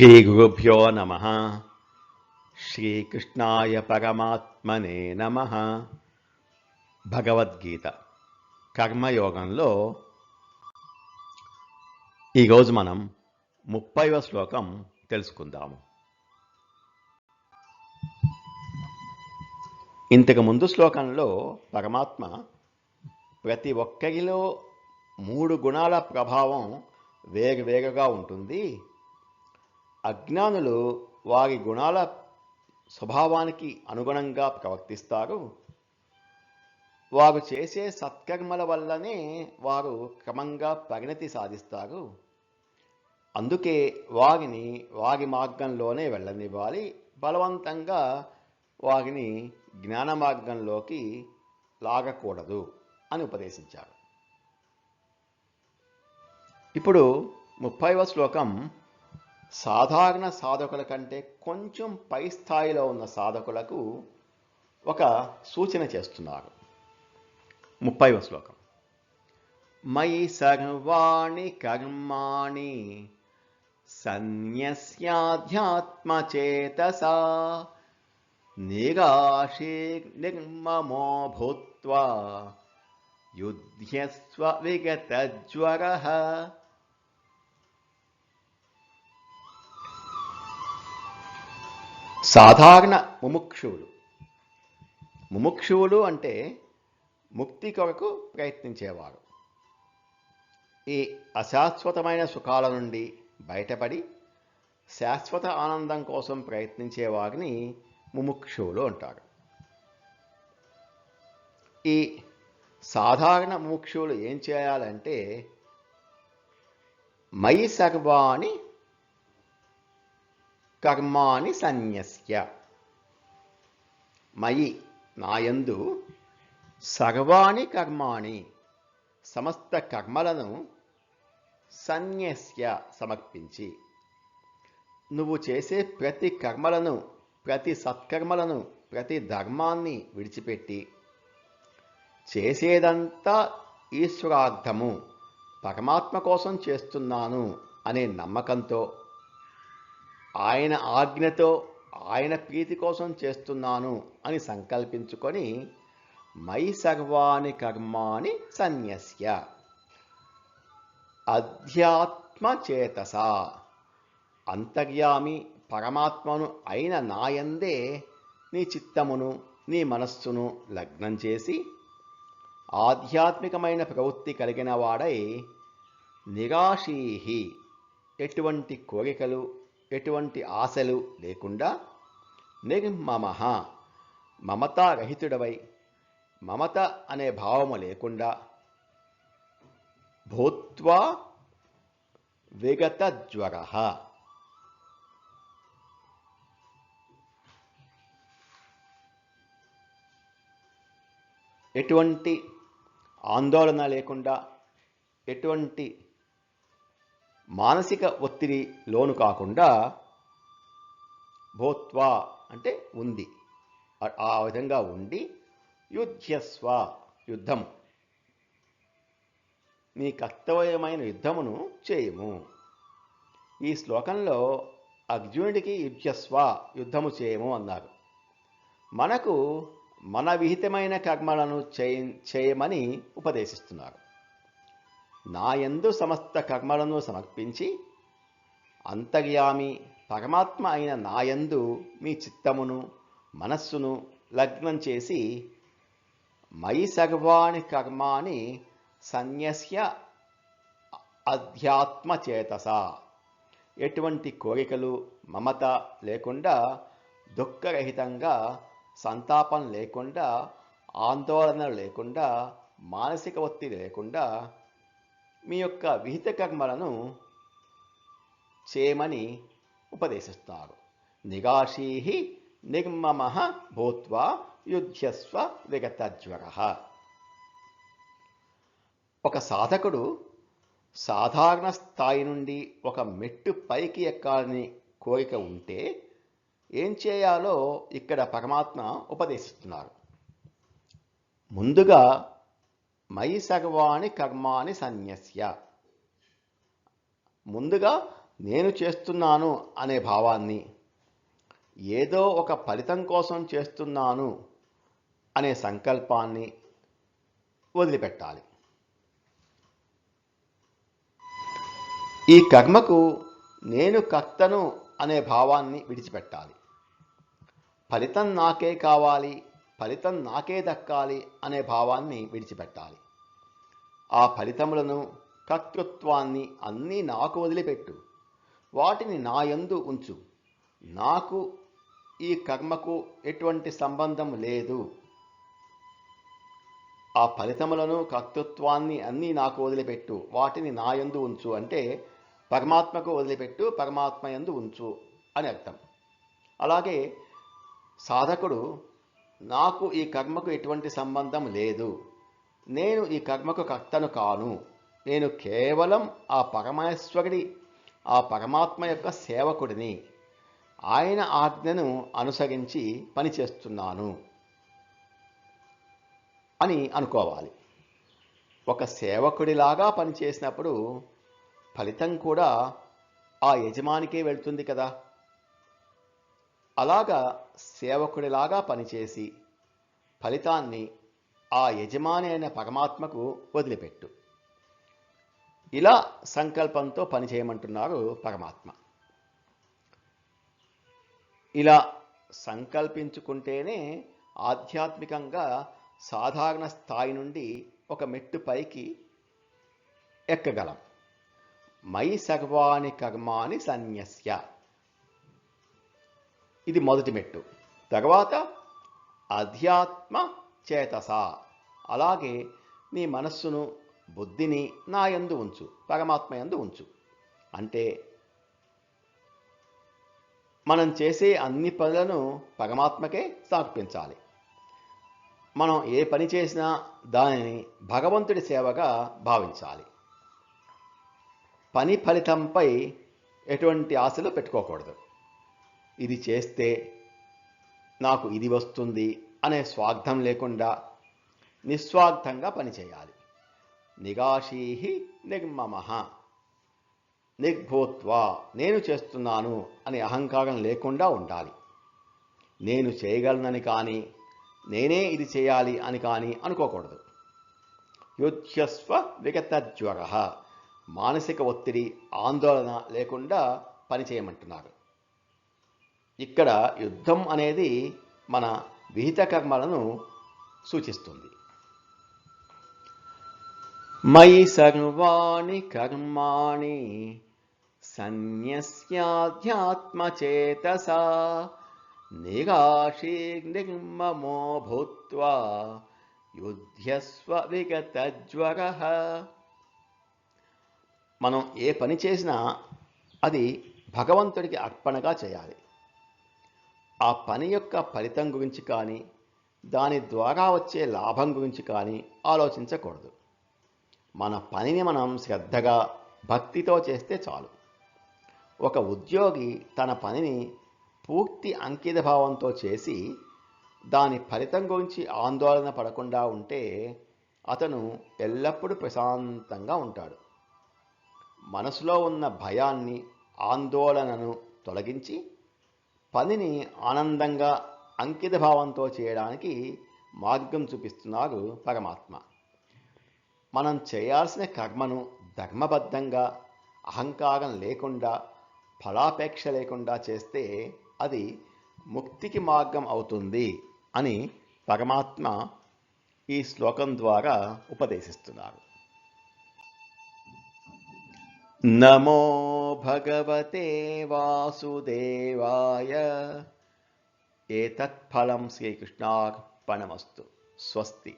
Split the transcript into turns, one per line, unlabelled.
శ్రీగురుభ్యో నమః. శ్రీకృష్ణాయ పరమాత్మనే నమః. భగవద్గీత కర్మయోగంలో ఈరోజు మనం 30వ శ్లోకం తెలుసుకుందాము. ఇంతకు ముందు శ్లోకంలో పరమాత్మ ప్రతి ఒక్కరిలో 3 గుణాల ప్రభావం వేరువేరుగా ఉంటుంది. అజ్ఞానులు వారి గుణాల స్వభావానికి అనుగుణంగా ప్రవర్తిస్తారు. వారు చేసే సత్కర్మల వల్లనే వారు క్రమంగా పరిణతి సాధిస్తారు. అందుకే వారిని వారి మార్గంలోనే వెళ్ళనివ్వాలి, బలవంతంగా వారిని జ్ఞాన మార్గంలోకి లాగకూడదు అని ఉపదేశించారు. ఇప్పుడు 30వ శ్లోకం సాధారణ సాధకుల కంటే కొంచెం పై స్థాయిలో ఉన్న సాధకులకు ఒక సూచన చేస్తున్నారు. 30వ శ్లోకం. మయి సర్వాణి కర్మాణి సన్యస్యాధ్యాత్మచేతసా నిరాశీర్నిర్మమో భూత్వా యుధ్యస్వ విగతజ్వరః. సాధారణ ముముక్షువులు అంటే ముక్తి కొరకు ప్రయత్నించేవారు. ఈ అశాశ్వతమైన సుఖాల నుండి బయటపడి శాశ్వత ఆనందం కోసం ప్రయత్నించే వారిని ముముక్షువులు అంటారు. ఈ సాధారణ ముముక్షువులు ఏం చేయాలంటే మయి సర్వాణి కర్మాణి సన్యస్య, మయి నాయందు, సర్వాణి కర్మాణి సమస్త కర్మలను, సన్యస్య సమర్పించి, నువ్వు చేసే ప్రతి కర్మలను, ప్రతి సత్కర్మలను, ప్రతి ధర్మాన్ని విడిచిపెట్టి చేసేదంతా ఈశ్వరార్థము, పరమాత్మ కోసం చేస్తున్నాను అనే నమ్మకంతో, ఆయన ఆజ్ఞతో, ఆయన ప్రీతి కోసం చేస్తున్నాను అని సంకల్పించుకొని మయి సర్వాణి కర్మాణి సన్యస్య అధ్యాత్మచేతస, అంతర్యామి పరమాత్మను అయిన నాయందే నీ చిత్తమును, నీ మనస్సును లగ్నం చేసి ఆధ్యాత్మికమైన ప్రవృత్తి కలిగిన వాడై నిరాశీహి, ఎటువంటి కోరికలు, ఎటువంటి ఆశలు లేకుండా, నిర్మమః మమతారహితుడవై, మమత అనే భావము లేకుండా, భూత్వా విగతజ్వరః ఎటువంటి ఆందోళన లేకుండా, ఎటువంటి మానసిక ఒత్తిడి లోను కాకుండా, భూత్వా అంటే ఉంది, ఆ విధంగా ఉండి, యుధ్యస్వ యుద్ధం, నీ కర్తవ్యమైన యుద్ధమును చేయము. ఈ శ్లోకంలో అర్జునుడికి యుధ్యస్వ యుద్ధము చేయము అన్నారు. మనకు మన విహితమైన కర్మలను చేయమని ఉపదేశిస్తున్నారు. నాయందు సమస్త కర్మలను సమర్పించి అంతర్యామి పరమాత్మ అయిన నాయందు మీ చిత్తమును, మనస్సును లగ్నం చేసి మయి సర్వాణి కర్మాణి సన్యస్య అధ్యాత్మచేతస, ఎటువంటి కోరికలు, మమత లేకుండా, దుఃఖరహితంగా, సంతాపం లేకుండా, ఆందోళన లేకుండా, మానసిక ఒత్తిడి లేకుండా మీ యొక్క విహిత కర్మలను చేయమని ఉపదేశిస్తారు. నిరాశీహి నిర్మమః భూత్వా యుధ్యస్వ విగతజ్వరః. ఒక సాధకుడు సాధారణ స్థాయి నుండి ఒక మెట్టు పైకి ఎక్కాలని కోరిక ఉంటే ఏం చేయాలో ఇక్కడ పరమాత్మ ఉపదేశిస్తున్నారు. ముందుగా మయి సర్వాణి కర్మాణి సన్యస్య, ముందుగా నేను చేస్తున్నాను అనే భావాన్ని, ఏదో ఒక ఫలితం కోసం చేస్తున్నాను అనే సంకల్పాన్ని వదిలిపెట్టాలి. ఈ కర్మకు నేను కర్తను అనే భావాన్ని విడిచిపెట్టాలి. ఫలితం నాకే కావాలి, ఫలితం నాకే దక్కాలి అనే భావాన్ని విడిచిపెట్టాలి. ఆ ఫలితములను, కర్తృత్వాన్ని అన్నీ నాకు వదిలిపెట్టు, వాటిని నా యందు ఉంచు, నాకు ఈ కర్మకు ఎటువంటి సంబంధం లేదు. ఆ ఫలితములను, కర్తృత్వాన్ని అన్నీ నాకు వదిలిపెట్టు, వాటిని నా యందు ఉంచు అంటే పరమాత్మకు వదిలిపెట్టు, పరమాత్మ యందు ఉంచు అని అర్థం. అలాగే సాధకుడు నాకు ఈ కర్మకు ఎటువంటి సంబంధం లేదు, నేను ఈ కర్మకు కర్తను కాను, నేను కేవలం ఆ పరమేశ్వరుడి, ఆ పరమాత్మ యొక్క సేవకుడిని, ఆయన ఆజ్ఞను అనుసరించి పనిచేస్తున్నాను అని అనుకోవాలి. ఒక సేవకుడిలాగా పనిచేసినప్పుడు ఫలితం కూడా ఆ యజమానికే వెళ్తుంది కదా. అలాగా సేవకుడిలాగా పనిచేసి ఫలితాన్ని ఆ యజమాని అయిన పరమాత్మకు వదిలిపెట్టు. ఇలా సంకల్పంతో పనిచేయమంటున్నారు పరమాత్మ. ఇలా సంకల్పించుకుంటేనే ఆధ్యాత్మికంగా సాధారణ స్థాయి నుండి ఒక మెట్టు పైకి ఎక్కగలం. మయి సర్వాణి కర్మాణి సన్యస్య, ఇది మొదటి మెట్టు. తర్వాత అధ్యాత్మ చేతస, అలాగే నీ మనస్సును, బుద్ధిని నా యందు ఉంచు, పరమాత్మ యందు ఉంచు. అంటే మనం చేసే అన్ని పనులను పరమాత్మకే సమర్పించాలి. మనం ఏ పని చేసినా దానిని భగవంతుడి సేవగా భావించాలి. పని ఫలితంపై ఎటువంటి ఆశలు పెట్టుకోకూడదు. ఇది చేస్తే నాకు ఇది వస్తుంది అనే స్వార్థం లేకుండా నిస్వార్థంగా పనిచేయాలి. నిగాషీహి నిర్మమః, నిర్భూత్వా, నేను చేస్తున్నాను అనే అహంకారం లేకుండా ఉండాలి. నేను చేయగలనని కానీ, నేనే ఇది చేయాలి అని కానీ అనుకోకూడదు. యుధ్యస్వ విగతజ్వరః, మానసిక ఒత్తిడి, ఆందోళన లేకుండా పనిచేయమంటున్నారు. ఇక్కడ యుద్ధం అనేది మన విహిత కర్మలను సూచిస్తుంది. మయి సర్వాణి కర్మాణి సన్యస్యాధ్యాత్మచేతసా నిరాశీర్నిర్మమో భూత్వా యుధ్యస్వ విగతజ్వరః. మనం ఏ పని చేసినా అది భగవంతుడికి అర్పణగా చేయాలి. ఆ పని యొక్క ఫలితం గురించి కానీ, దాని ద్వారా వచ్చే లాభం గురించి కానీ ఆలోచించకూడదు. మన పనిని మనం శ్రద్ధగా, భక్తితో చేస్తే చాలు. ఒక ఉద్యోగి తన పనిని పూర్తి అంకిత భావంతో చేసి దాని ఫలితం గురించి ఆందోళన పడకుండా ఉంటే అతను ఎల్లప్పుడూ ప్రశాంతంగా ఉంటాడు. మనసులో ఉన్న భయాన్ని, ఆందోళనను తొలగించి పనిని ఆనందంగా, అంకిత భావంతో చేయడానికి మార్గం చూపిస్తున్నారు పరమాత్మ. మనం చేయాల్సిన కర్మను ధర్మబద్ధంగా, అహంకారం లేకుండా, ఫలాపేక్ష లేకుండా చేస్తే అది ముక్తికి మార్గం అవుతుంది అని పరమాత్మ ఈ శ్లోకం ద్వారా ఉపదేశిస్తున్నారు. నమో భగవతే వాసుదేవాయ. ఏతత్ ఫలం శ్రీకృష్ణార్పణమస్తు. స్వస్తి.